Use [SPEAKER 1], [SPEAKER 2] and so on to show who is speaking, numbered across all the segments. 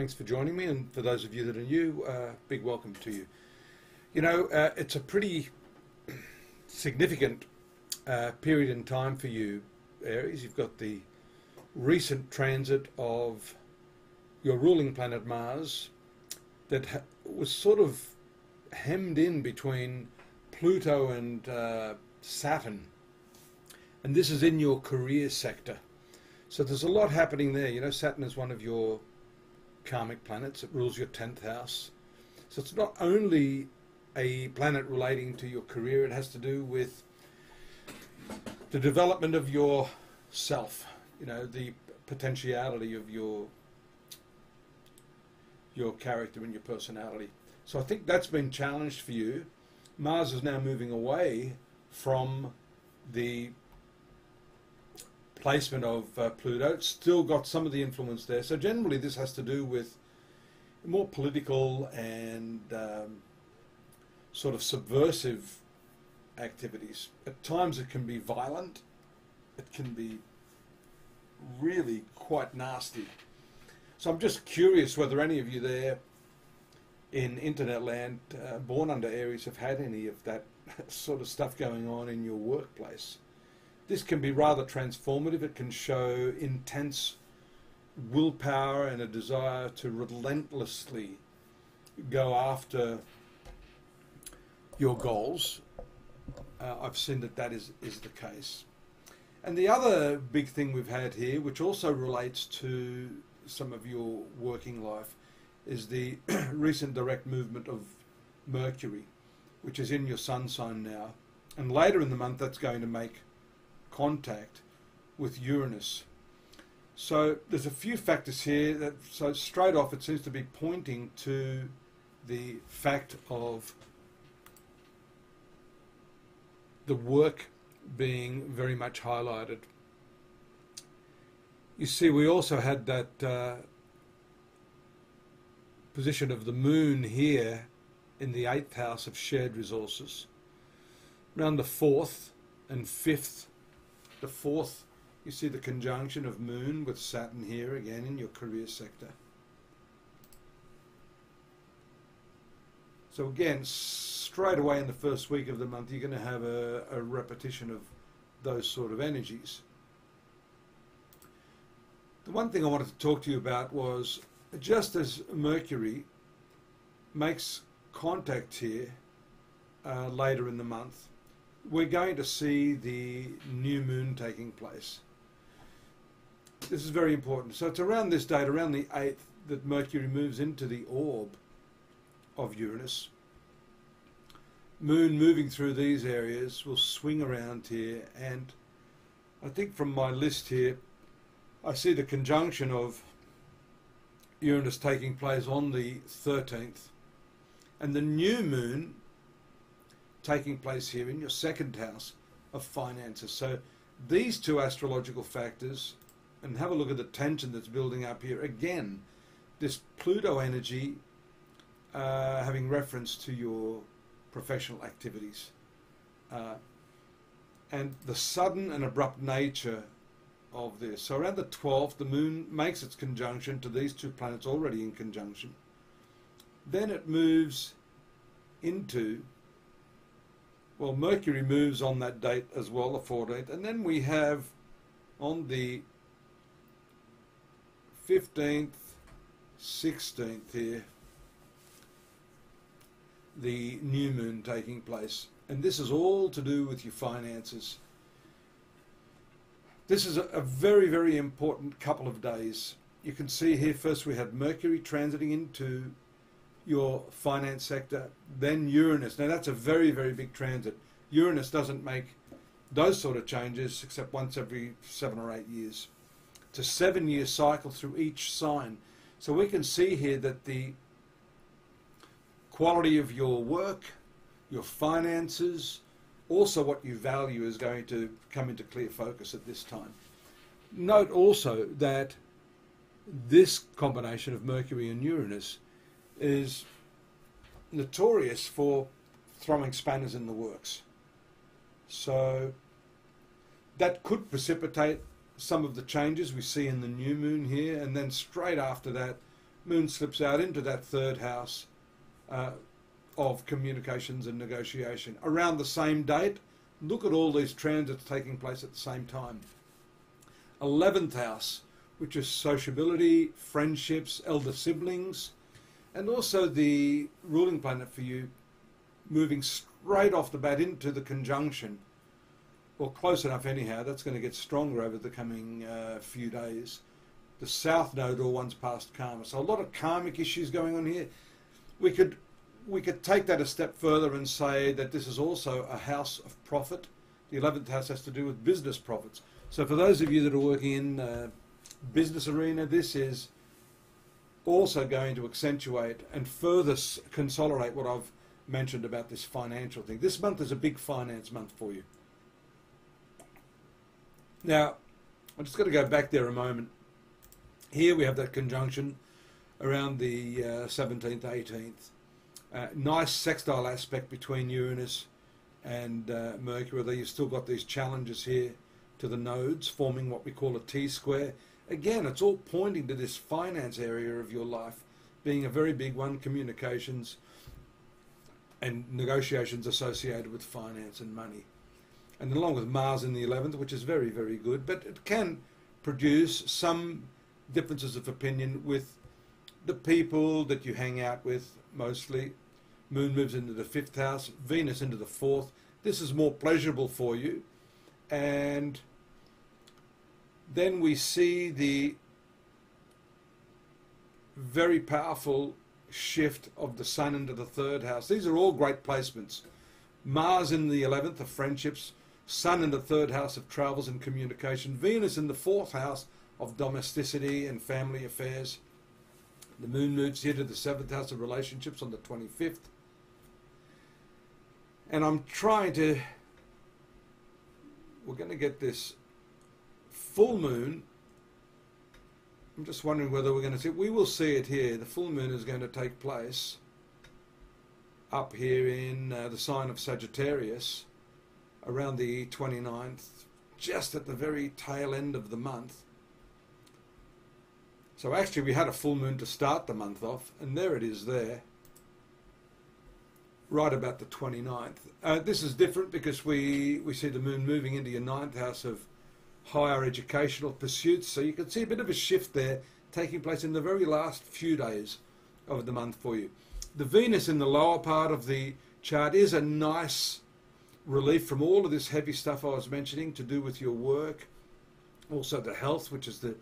[SPEAKER 1] thanks for joining me, and for those of you that are new, big welcome to you. You know, it's a pretty significant period in time for you, Aries. You've got the recent transit of your ruling planet Mars that was sort of hemmed in between Pluto and Saturn, and this is in your career sector. So there's a lot happening there. You know, Saturn is one of your karmic planets. It rules your 10th house. So it's not only a planet relating to your career, it has to do with the development of your self, you know, the potentiality of your character and your personality. So I think that's been challenged for you. Mars is now moving away from the placement of Pluto. It's still got some of the influence there. So generally this has to do with more political and sort of subversive activities. At times it can be violent. It can be really quite nasty. So I'm just curious whether any of you there in internet land born under Aries have had any of that sort of stuff going on in your workplace. This can be rather transformative. It can show intense willpower and a desire to relentlessly go after your goals. I've seen that is the case. And the other big thing we've had here, which also relates to some of your working life, is the recent direct movement of Mercury, which is in your sun sign now. And later in the month, that's going to make contact with Uranus. So there's a few factors here that, so straight off, it seems to be pointing to the fact of the work being very much highlighted. You see, we also had that position of the moon here in the 8th house of shared resources. Around the 4th and 5th, the 4th, you see the conjunction of moon with Saturn here again in your career sector. So again, straight away in the first week of the month, you're going to have a repetition of those sort of energies. The one thing I wanted to talk to you about was, just as Mercury makes contact here later in the month, we're going to see the new moon taking place. This is very important. So it's around this date, around the 8th, that Mercury moves into the orb of Uranus. Moon moving through these areas will swing around here, and I think from my list here, I see the conjunction of Uranus taking place on the 13th, and the new moon taking place here in your 2nd house of finances. So these two astrological factors, and have a look at the tension that's building up here. Again, this Pluto energy having reference to your professional activities. And the sudden and abrupt nature of this. So around the 12th, the moon makes its conjunction to these two planets already in conjunction. Then it moves into, well, Mercury moves on that date as well, the 14th, and then we have on the 15th, 16th here, the new moon taking place. And this is all to do with your finances. This is a very, very important couple of days. You can see here, first we had Mercury transiting into your finance sector, then Uranus. Now that's a very, very big transit. Uranus doesn't make those sort of changes except once every 7 or 8 years. It's a 7-year cycle through each sign. So we can see here that the quality of your work, your finances, also what you value is going to come into clear focus at this time. Note also that this combination of Mercury and Uranus is notorious for throwing spanners in the works. So that could precipitate some of the changes we see in the new moon here, and then straight after that Moon slips out into that third house of communications and negotiation. Around the same date, look at all these transits taking place at the same time. 11th house, which is sociability, friendships, elder siblings, and also the ruling planet for you moving straight off the bat into the conjunction, or close enough anyhow. That's going to get stronger over the coming few days. The South Node, or one's past karma. So a lot of karmic issues going on here. We could take that a step further and say that this is also a house of profit. The 11th house has to do with business profits. So for those of you that are working in business arena, this is also going to accentuate and further consolidate what I've mentioned about this financial thing. This month is a big finance month for you. Now, I'm just going to go back there a moment. Here we have that conjunction around the 17th, 18th. Nice sextile aspect between Uranus and Mercury, although you've still got these challenges here to the nodes, forming what we call a T-square. Again, it's all pointing to this finance area of your life being a very big one, communications and negotiations associated with finance and money. And along with Mars in the 11th, which is very, very good, but it can produce some differences of opinion with the people that you hang out with mostly. Moon moves into the 5th house, Venus into the 4th. This is more pleasurable for you. And then we see the very powerful shift of the Sun into the 3rd house. These are all great placements. Mars in the 11th of friendships, Sun in the 3rd house of travels and communication, Venus in the 4th house of domesticity and family affairs. The Moon moves here to the 7th house of relationships on the 25th. And I'm trying to... We're going to get this full moon. I'm just wondering whether we're going to see it. We will see it here. The full moon is going to take place up here in the sign of Sagittarius around the 29th, just at the very tail end of the month. So actually we had a full moon to start the month off, and there it is there, right about the 29th. This is different because we see the moon moving into your 9th house of higher educational pursuits. So you can see a bit of a shift there taking place in the very last few days of the month for you. The Venus in the lower part of the chart is a nice relief from all of this heavy stuff I was mentioning to do with your work. Also the health, which is the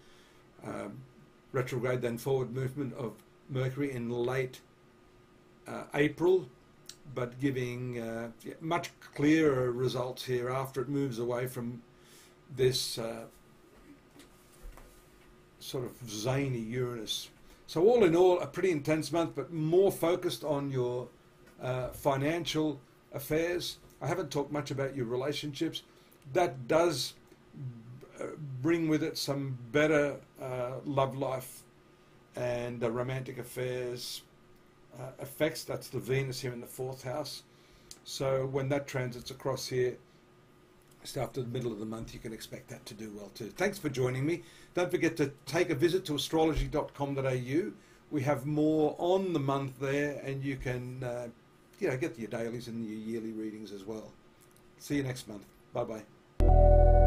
[SPEAKER 1] retrograde then forward movement of Mercury in late April, but giving much clearer results here after it moves away from this sort of zany Uranus. So all in all, a pretty intense month, but more focused on your financial affairs. I haven't talked much about your relationships. That does bring with it some better love life and romantic affairs effects. That's the Venus here in the 4th house. So when that transits across here, just after the middle of the month, you can expect that to do well too. Thanks for joining me. Don't forget to take a visit to astrology.com.au. We have more on the month there, and you can get your dailies and your yearly readings as well. See you next month. Bye-bye.